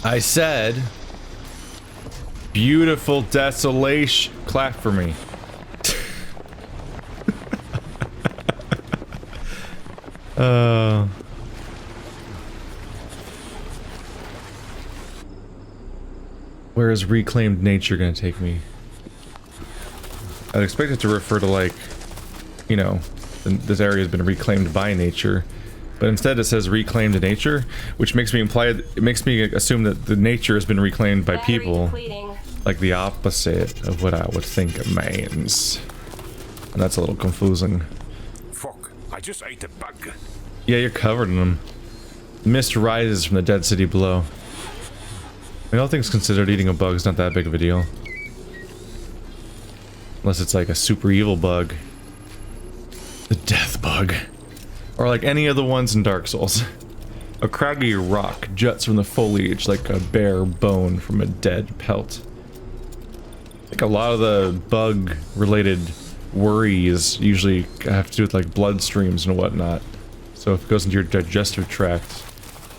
I said, beautiful desolation. Clap for me. Where is reclaimed nature gonna take me? I'd expect it to refer to, like, you know, this area has been reclaimed by nature, but instead it says reclaimed nature, which makes me assume that the nature has been reclaimed by people, like the opposite of what I would think it means, and that's a little confusing. Fuck! I just ate a bug. Yeah, you're covered in them. Mist rises from the dead city below. I mean, all things considered, eating a bug is not that big of a deal. Unless it's like a super evil bug. The death bug. Or like any of the ones in Dark Souls. A craggy rock juts from the foliage like a bare bone from a dead pelt. I think a lot of the bug-related worries usually have to do with like blood streams and whatnot. So if it goes into your digestive tract,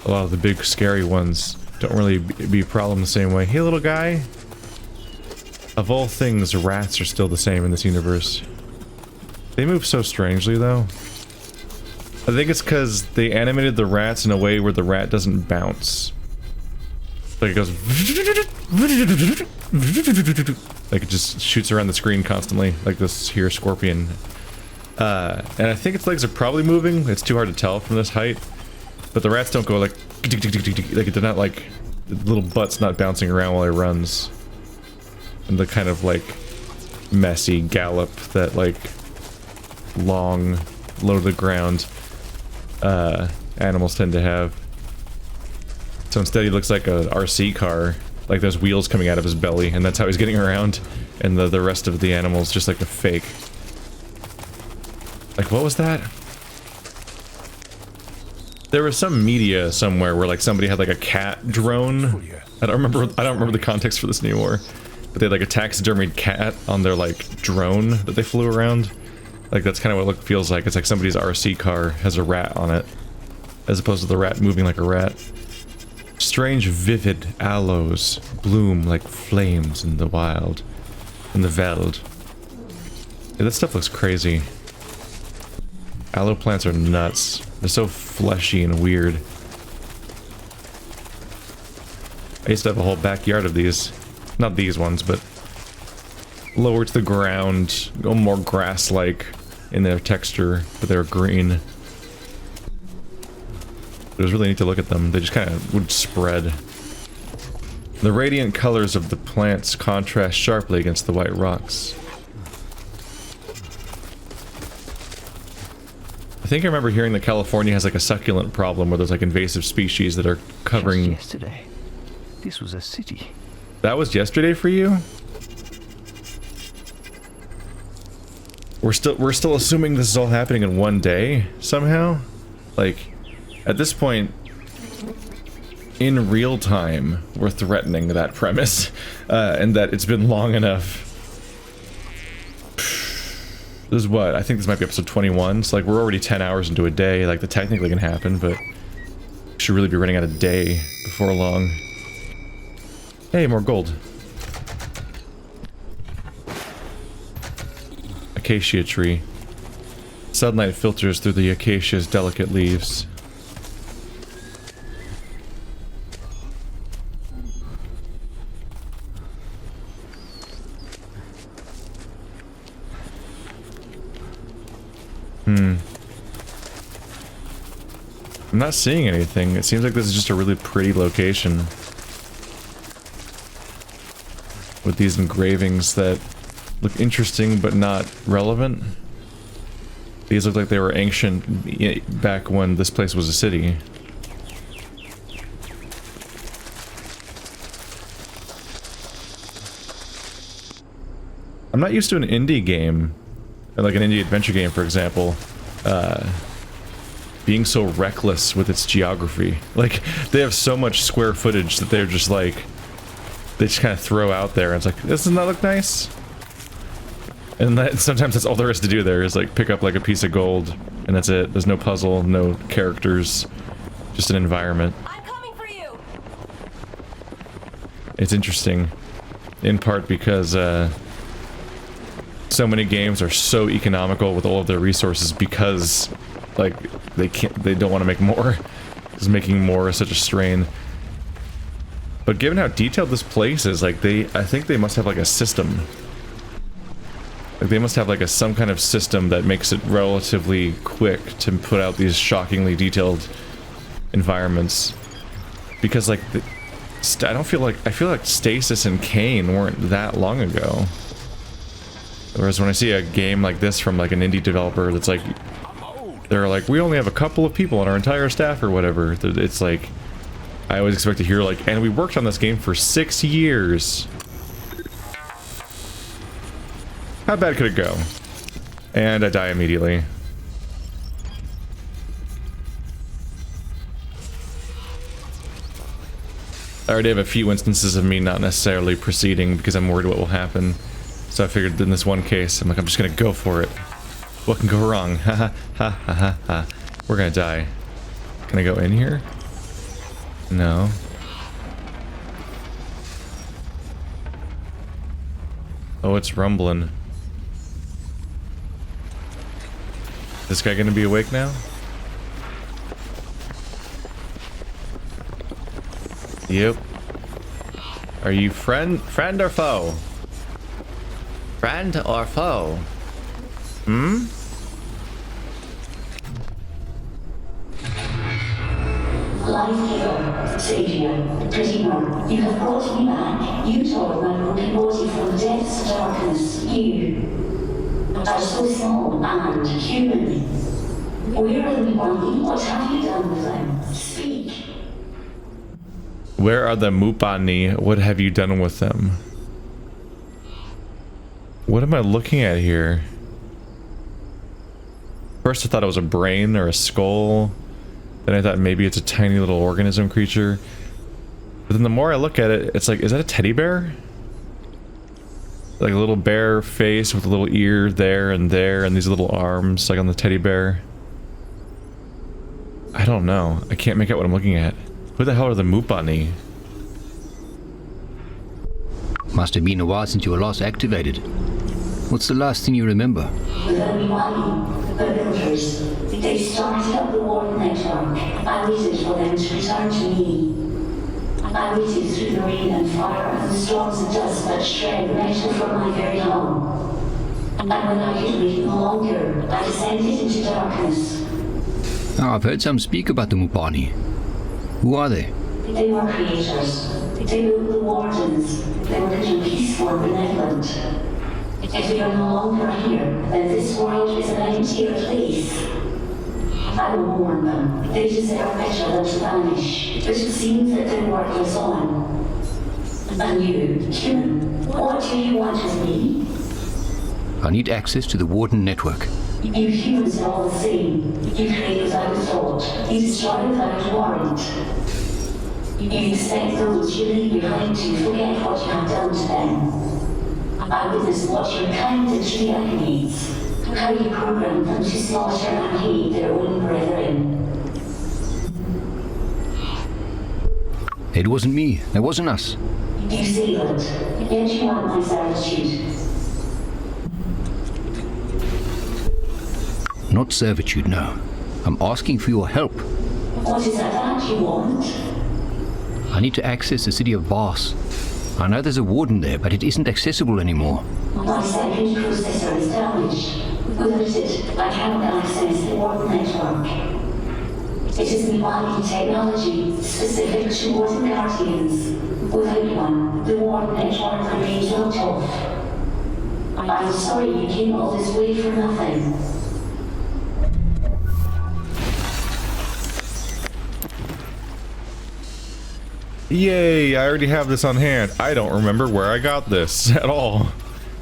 a lot of the big scary ones don't really be a problem the same way. Hey, little guy. Of all things, rats are still the same in this universe. They move so strangely, though. I think it's because they animated the rats in a way where the rat doesn't bounce. Like it goes... like it just shoots around the screen constantly, like this here scorpion. And I think its legs are probably moving. It's too hard to tell from this height. But the rats don't go like... like they're not like... the little butt's not bouncing around while it runs. And the kind of like messy gallop that like long, low to the ground animals tend to have. So instead he looks like a RC car, like there's wheels coming out of his belly, and that's how he's getting around. And the rest of the animals just like a fake. Like, what was that? There was some media somewhere where like somebody had like a cat drone. I don't remember the context for this anymore. But they had like a taxidermied cat on their like drone that they flew around. Like that's kind of what it feels like. It's like somebody's RC car has a rat on it, as opposed to the rat moving like a rat. Strange vivid aloes bloom like flames in the wild, in the veld. Yeah, that stuff looks crazy. Aloe plants are nuts. They're so fleshy and weird. I used to have a whole backyard of these. Not these ones, but lower to the ground, more grass-like in their texture, but they're green. It was really neat to look at them. They just kind of would spread. The radiant colors of the plants contrast sharply against the white rocks. I think I remember hearing that California has like a succulent problem where there's like invasive species that are covering... Just yesterday, this was a city. That was yesterday for you? We're still assuming this is all happening in one day somehow? Like, at this point, in real time, we're threatening that premise, and that it's been long enough. This is what? I think this might be episode 21, so like we're already 10 hours into a day, like that technically can happen, but we should really be running out of day before long. Hey, more gold. Acacia tree. Sunlight filters through the acacia's delicate leaves. I'm not seeing anything. It seems like this is just a really pretty location. With these engravings that look interesting but not relevant. These look like they were ancient back when this place was a city. I'm not used to an indie game, like an indie adventure game, for example, being so reckless with its geography. Like, they have so much square footage that they're just like, they just kind of throw out there, and it's like, doesn't that look nice? And that sometimes that's all there is to do there is like pick up like a piece of gold and that's it. There's no puzzle, no characters, just an environment. I'm coming for you. It's interesting in part because so many games are so economical with all of their resources because like they don't want to make more because making more is such a strain. But given how detailed this place is, like I think they must have like a system. Like they must have like some kind of system that makes it relatively quick to put out these shockingly detailed environments. Because like I feel like Stasis and Kane weren't that long ago. Whereas when I see a game like this from like an indie developer that's like, they're like, we only have a couple of people on our entire staff or whatever. It's like, I always expect to hear like, and we worked on this game for 6 years. How bad could it go? And I die immediately. I already have a few instances of me not necessarily proceeding because I'm worried what will happen. So I figured in this one case, I'm just gonna go for it. What can go wrong? Ha ha ha ha ha ha. We're gonna die. Can I go in here? No. Oh, it's rumbling. This guy gonna be awake now? Yep. Are you friend or foe? Friend or foe? Hmm? Life giver, savior, redeemer, you have brought me back. You tore my broken body from the depths of darkness. You are so small and human. Where are the Mupani? What have you done with them? Speak. Where are the Mupani? What have you done with them? What am I looking at here? First I thought it was a brain or a skull. Then I thought maybe it's a tiny little organism creature. But then the more I look at it, it's like, is that a teddy bear? Like a little bear face with a little ear there, and these little arms like on the teddy bear. I don't know. I can't make out what I'm looking at. Who the hell are the Mupani? Must have been a while since you were last activated. What's the last thing you remember? The Mupani, the builders, they started up the war network. I waited for them to return to me. I waited through the rain and fire and the storms of dust that shred the metal from my very home. And when I could wait no longer, I descended into darkness. I've heard some speak about the Mupani. Who are they? They were creators. They were the wardens. They were little peaceful and benevolent. If we are no longer here, then this world is an emptier place. I will warn them. They deserve better than to vanish. But it seems that their work is on. And you, human, what do you want with me? I need access to the Warden network. You humans are all the same. You create without thought. You destroy without warrant. You expect those you leave behind to forget what you have done to them. I witnessed what your kind did to the agonies. How you programmed them to slaughter and hate their own brethren. It wasn't me. It wasn't us. You say that, yet you want my servitude. Not servitude, no. I'm asking for your help. What is that you want? I need to access the city of Vars. I know there's a warden there, but it isn't accessible anymore. My second processor is damaged. Without it, I cannot access the warp network. It is Mupani technology specific to warden guardians. Without one, the warp network remains locked off. I'm sorry you came all this way for nothing. Yay, I already have this on hand. I don't remember where I got this at all.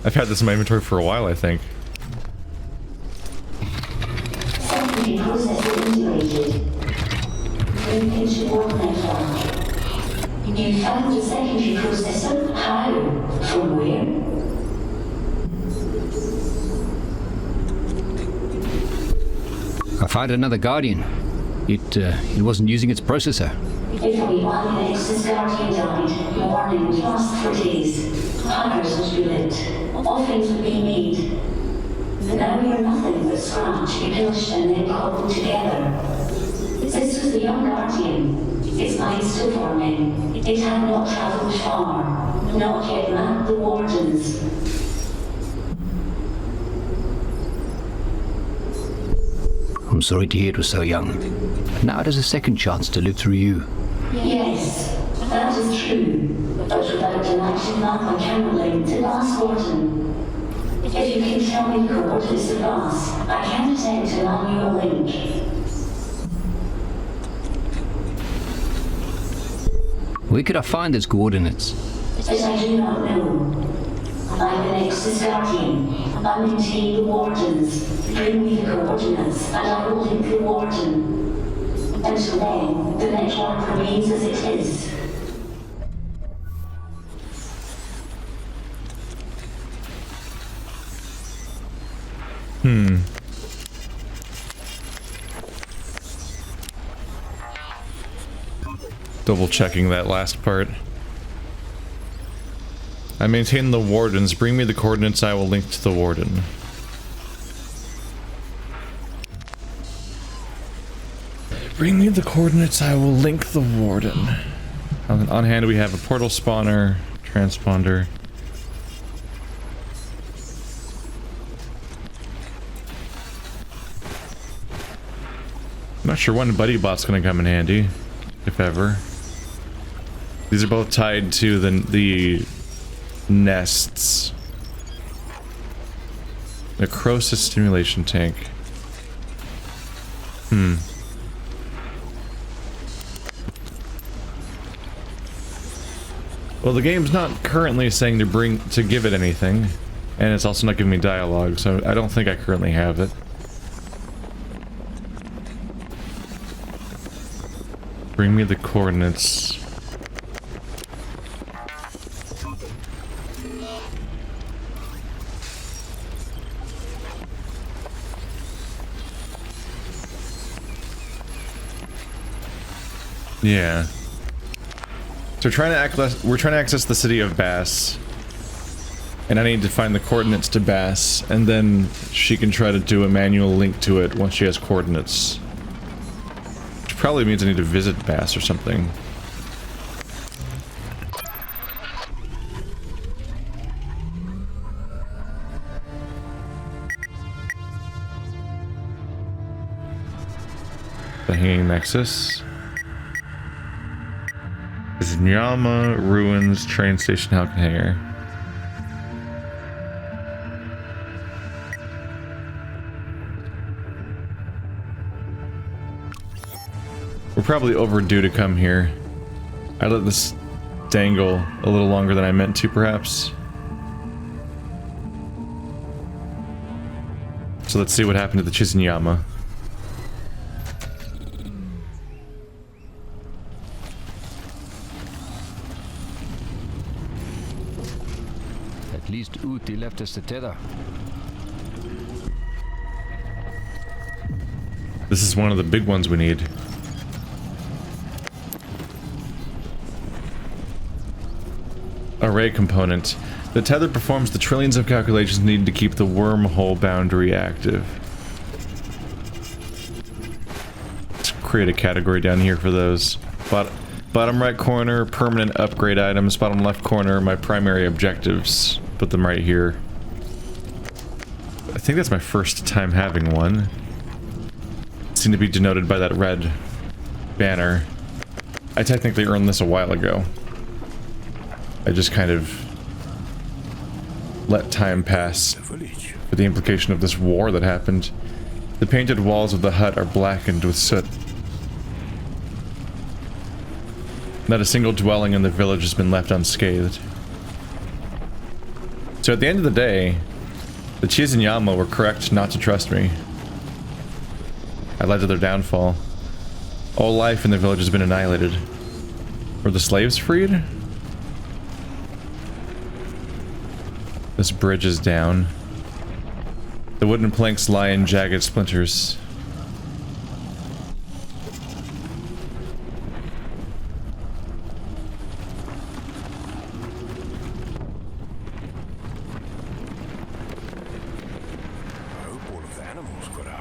I've had this in my inventory for a while, I think. Secondary processor integrated. Link into warp network. You found a secondary processor? How? From where? I found another Guardian. It wasn't using its processor. If we while the Nexus Guardian died, your warning was lost for days. Hackers would be lit. Offerings would be made. But now we are nothing but scratch, repulsed, and then cobbled together. This was the young Guardian. Its mind still forming. It had not travelled far. Not yet mapped the wardens. I'm sorry to hear it was so young. Now it has a second chance to live through you. Yes, that is true. But without an active map I cannot link to Glass Warden. If you can tell me the coordinates of Glass, I can attempt to manual link. Where could I find those coordinates? But I do not know. I'm the Nexus Guardian. I maintain the Wardens. Bring me the coordinates, and I will link the Warden. Until then, the network remains as it is. Double checking that last part. I maintain the Wardens. Bring me the coordinates, I will link to the Warden. Bring me the coordinates, I will link the Warden. On hand we have a portal spawner, transponder. I'm not sure when Buddy Bot's gonna come in handy, if ever. These are both tied to the nests. Necrosis stimulation tank. Well, the game's not currently saying to give it anything, and it's also not giving me dialogue, so I don't think I currently have it. Bring me the coordinates. Yeah. So we're trying to access the city of Bass. And I need to find the coordinates to Bass, and then she can try to do a manual link to it once she has coordinates. Which probably means I need to visit Bass or something. The Hanging Nexus. This is Nyama Ruins train station Halcon Hangar. We're probably overdue to come here. I let this dangle a little longer than I meant to, perhaps. So let's see what happened to the Chizunyama. At least Uti left us the tether. This is one of the big ones we need. Array component. The tether performs the trillions of calculations needed to keep the wormhole boundary active. Let's create a category down here for those. Bottom right corner, permanent upgrade items. Bottom left corner, my primary objectives. Put them right here. I think that's my first time having one. Seem to be denoted by that red banner. I technically earned this a while ago. I just kind of let time pass for the implication of this war that happened. The painted walls of the hut are blackened with soot. Not a single dwelling in the village has been left unscathed. So at the end of the day, the Chizunyama were correct not to trust me. I led to their downfall. All life in the village has been annihilated. Were the slaves freed? This bridge is down. The wooden planks lie in jagged splinters.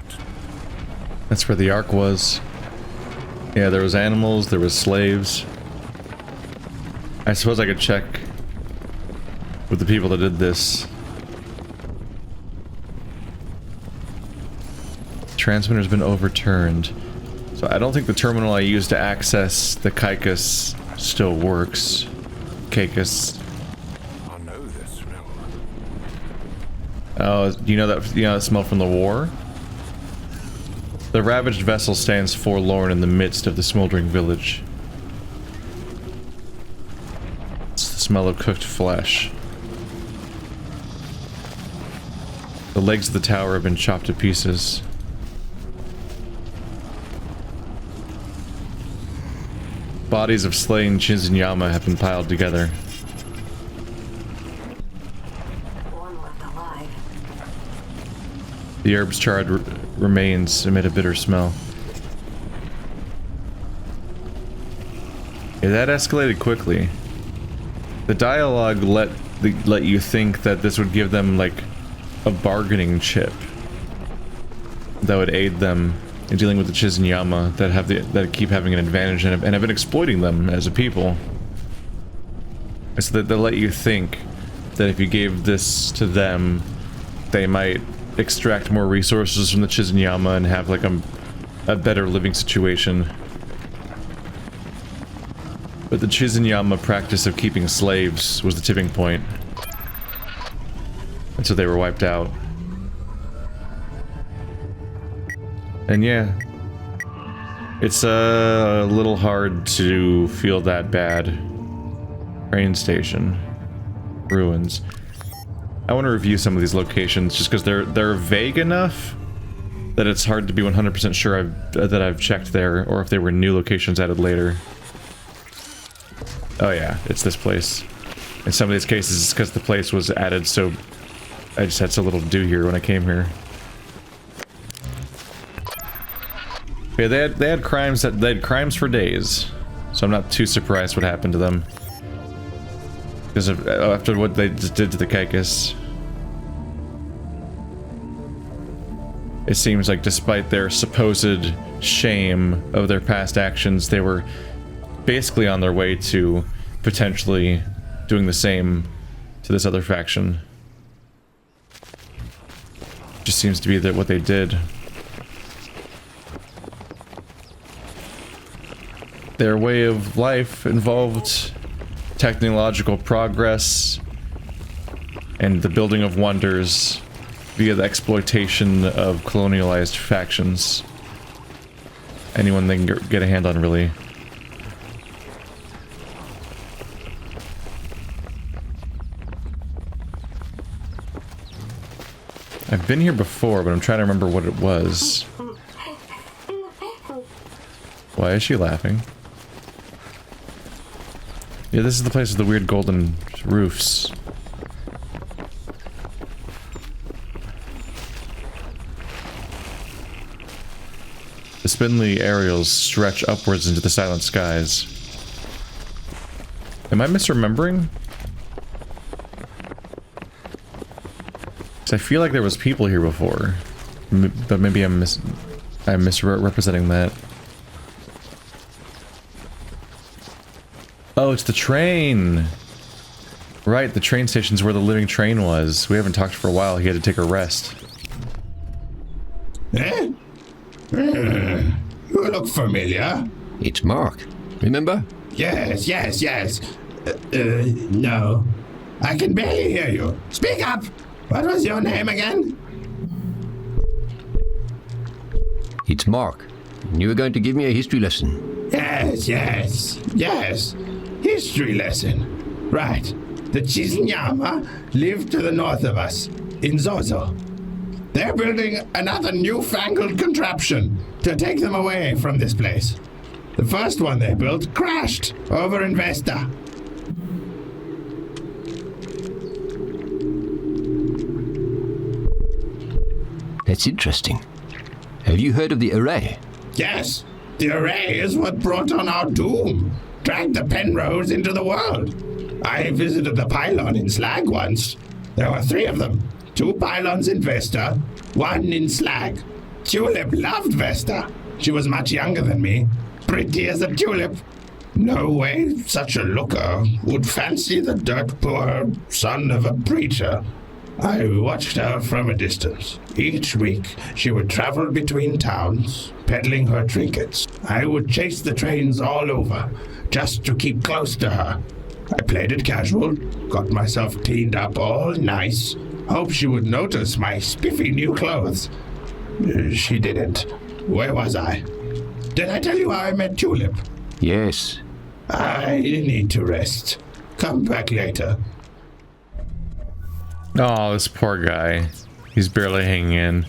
not. That's where the Ark was. Yeah, there was animals, there was slaves. I suppose I could check with the people that did this. Transmitter's been overturned. So I don't think the terminal I used to access the Kaikus still works. Kaikus. I know this smell. Oh, you know that smell from the war? The ravaged vessel stands forlorn in the midst of the smoldering village. It's the smell of cooked flesh. The legs of the tower have been chopped to pieces. Bodies of slain Chizunyama have been piled together. The herb's charred remains emit a bitter smell. Yeah, that escalated quickly. The dialogue let you think that this would give them like a bargaining chip that would aid them in dealing with the Chizunyama that keep having an advantage and have been exploiting them as a people. So that they let you think that if you gave this to them, they might extract more resources from the Chizunyama and have like a better living situation. But the Chizunyama practice of keeping slaves was the tipping point. And so they were wiped out. And yeah, it's a little hard to feel that bad. Train station. Ruins. I want to review some of these locations just because they're vague enough that it's hard to be 100% sure that I've checked there, or if they were new locations added later. Oh yeah, it's this place. In some of these cases, it's because the place was added, so I just had so little to do here when I came here. Yeah, they had crimes for days, so I'm not too surprised what happened to them. Because of after what they just did to the Kaikus. It seems like despite their supposed shame of their past actions, they were basically on their way to potentially doing the same to this other faction. Just seems to be that what they did. Their way of life involved technological progress and the building of wonders via the exploitation of colonialized factions. Anyone they can get a hand on, really. I've been here before, but I'm trying to remember what it was. Why is she laughing? Yeah, this is the place with the weird golden roofs. The spindly aerials stretch upwards into the silent skies. Am I misremembering? Because I feel like there was people here before. But maybe I'm misrepresenting that. Oh, it's the train! Right, the train station's where the living train was. We haven't talked for a while. He had to take a rest. Eh? You look familiar. It's Mark. Remember? Yes. No. I can barely hear you. Speak up! What was your name again? It's Mark. You were going to give me a history lesson. Yes. History lesson. Right. The Chizunyama live to the north of us, in Zozo. They're building another newfangled contraption to take them away from this place. The first one they built crashed over in Vesta. That's interesting. Have you heard of the array? Yes, the array is what brought on our doom. Dragged the Penrose into the world. I visited the pylon in Slag once. There were 3 of them. 2 pylons in Vesta, 1 in Slag. Tulip loved Vesta. She was much younger than me. Pretty as a tulip. No way such a looker would fancy the dirt poor son of a preacher. I watched her from a distance. Each week, she would travel between towns, peddling her trinkets. I would chase the trains all over, just to keep close to her. I played it casual, got myself cleaned up all nice. Hope she would notice my spiffy new clothes. She didn't. Where was I? Did I tell you how I met Tulip? Yes. I need to rest. Come back later. Oh, this poor guy. He's barely hanging in.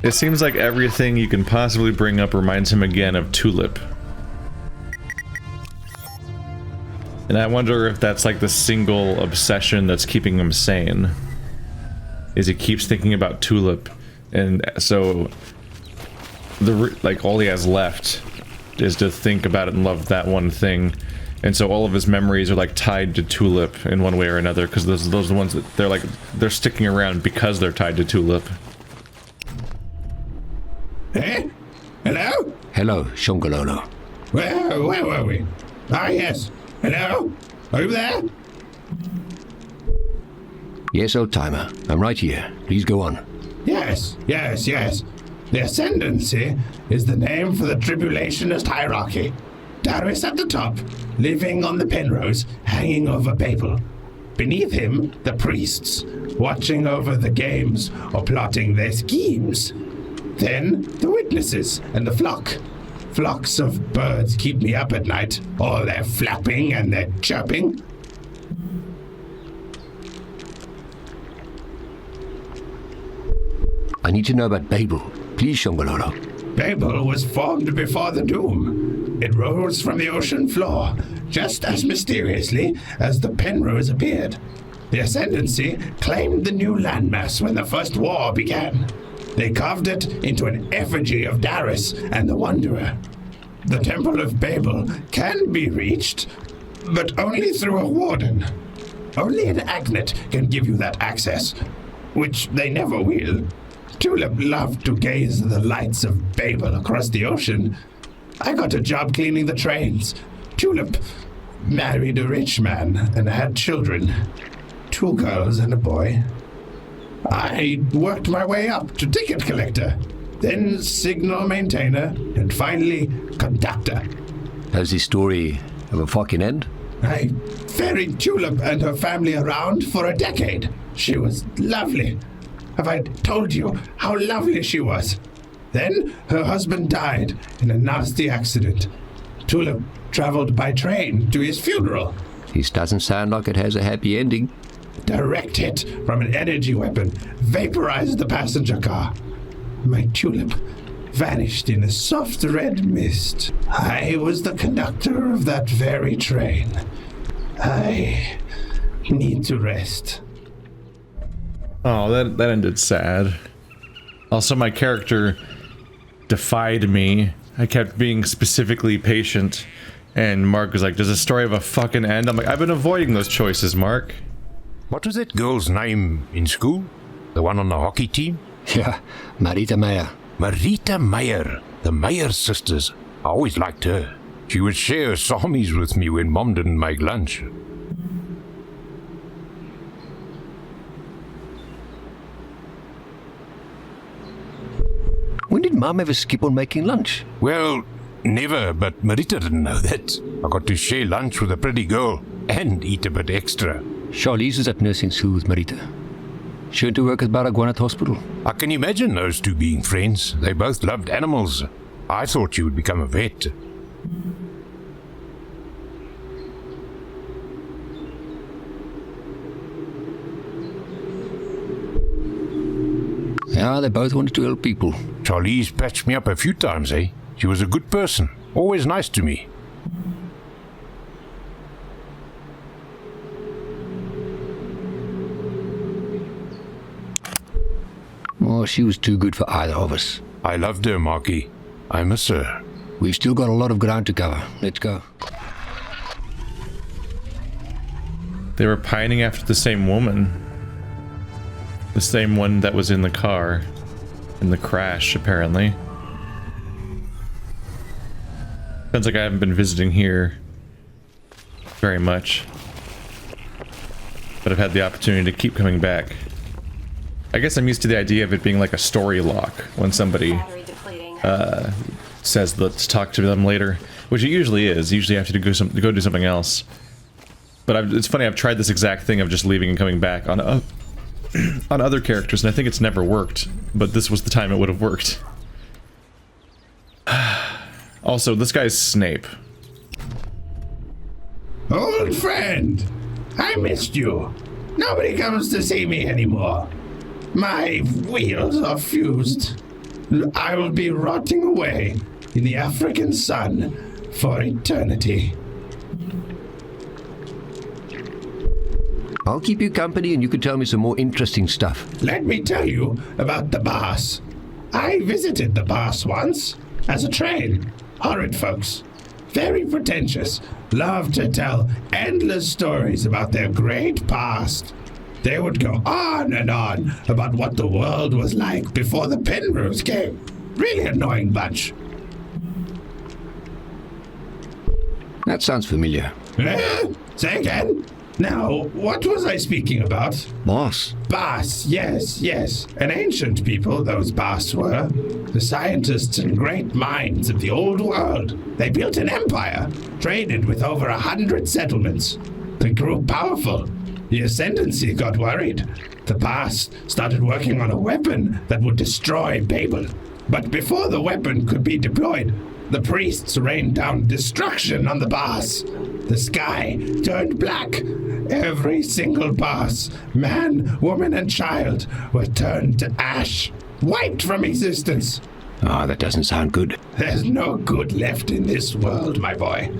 It seems like everything you can possibly bring up reminds him again of Tulip. And I wonder if that's like the single obsession that's keeping him sane. Is he keeps thinking about Tulip, and so like all he has left is to think about it and love that one thing. And so all of his memories are like tied to Tulip in one way or another, because those are the ones that they're sticking around because they're tied to Tulip. Eh? Hello? Hello, Longololo. Where were we? Ah, yes. Hello? Are you there? Yes, old timer. I'm right here. Please go on. Yes. The Ascendancy is the name for the tribulationist hierarchy. Darius at the top, living on the Penrose, hanging over Babel. Beneath him, the priests, watching over the games or plotting their schemes. Then, the witnesses and the flock. Flocks of birds keep me up at night, all their flapping and their chirping. I need to know about Babel. Please, Longololo. Babel was formed before the doom. It rose from the ocean floor, just as mysteriously as the Penrose appeared. The Ascendancy claimed the new landmass when the First War began. They carved it into an effigy of Darius and the Wanderer. The Temple of Babel can be reached, but only through a warden. Only an agnet can give you that access, which they never will. Tulip loved to gaze at the lights of Babel across the ocean. I got a job cleaning the trains. Tulip married a rich man and had children. 2 girls and a boy. I worked my way up to ticket collector, then signal maintainer, and finally conductor. Has this story of a fucking end? I ferried Tulip and her family around for a decade. She was lovely. Have I told you how lovely she was? Then her husband died in a nasty accident. Tulip traveled by train to his funeral. This doesn't sound like it has a happy ending. Direct hit from an energy weapon vaporized the passenger car. My Tulip vanished in a soft red mist. I was the conductor of that very train. I need to rest. Oh, that ended sad. Also, my character defied me. I kept being specifically patient, and Mark was like, does the story have a fucking end? I'm like, I've been avoiding those choices, Mark. What was that girl's name in school? The one on the hockey team? Yeah, Marita Meyer. Marita Meyer. The Meyer sisters. I always liked her. She would share salmis with me when Mom didn't make lunch. When did Mum ever skip on making lunch? Well, never, but Marita didn't know that. I got to share lunch with a pretty girl and eat a bit extra. Charlize is at nursing school with Marita. She went to work at Ballard Hospital. I can imagine those two being friends. They both loved animals. I thought you would become a vet. Yeah, they both wanted to help people. Charlize patched me up a few times, eh? She was a good person. Always nice to me. Oh, she was too good for either of us. I loved her, Marky. I miss her. We've still got a lot of ground to cover. Let's go. They were pining after the same woman. The same one that was in the car. In the crash, apparently. Sounds like I haven't been visiting here very much. But I've had the opportunity to keep coming back. I guess I'm used to the idea of it being like a story lock when somebody says let's talk to them later, which it usually is. Usually I have to go do something else. But it's funny, I've tried this exact thing of just leaving and coming back on on other characters, and I think it's never worked. But this was the time it would have worked. Also, this guy's Snape. Old friend, I missed you. Nobody comes to see me anymore. My wheels are fused. I will be rotting away in the African sun for eternity. I'll keep you company and you can tell me some more interesting stuff. Let me tell you about the boss. I visited the boss once as a train. Horrid folks. Very pretentious. Love to tell endless stories about their great past. They would go on and on about what the world was like before the Penrose came. Really annoying bunch. That sounds familiar. Say again? Now, what was I speaking about? Boss. Bas, yes. An ancient people, those Bas were. The scientists and great minds of the old world. They built an empire, traded with over 100 settlements. They grew powerful. The Ascendancy got worried. The Bas started working on a weapon that would destroy Babel. But before the weapon could be deployed, the priests rained down destruction on the Bas. The sky turned black. Every single Bas, man, woman, and child, were turned to ash, wiped from existence. Ah, that doesn't sound good. There's no good left in this world, my boy.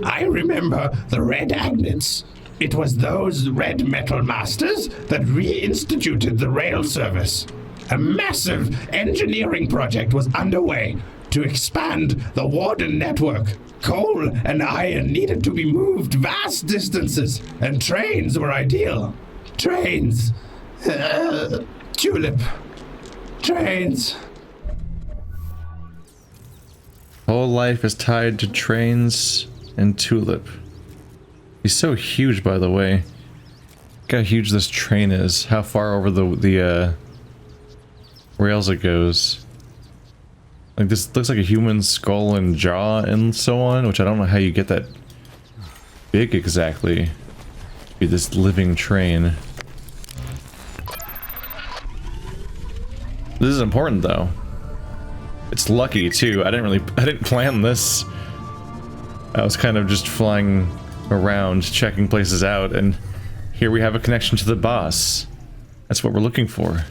I remember the Red Agnets. It was those red metal masters that reinstituted the rail service. A massive engineering project was underway to expand the Warden network. Coal and iron needed to be moved vast distances, and trains were ideal. Trains. Tulip. Trains. Whole life is tied to trains and Tulip. He's so huge, by the way. Look how huge this train is. How far over the rails it goes. Like, this looks like a human skull and jaw and so on, which I don't know how you get that big exactly. Be this living train. This is important though. It's lucky too. I didn't plan this. I was kind of just flying around, checking places out, and here we have a connection to the boss. That's what we're looking for.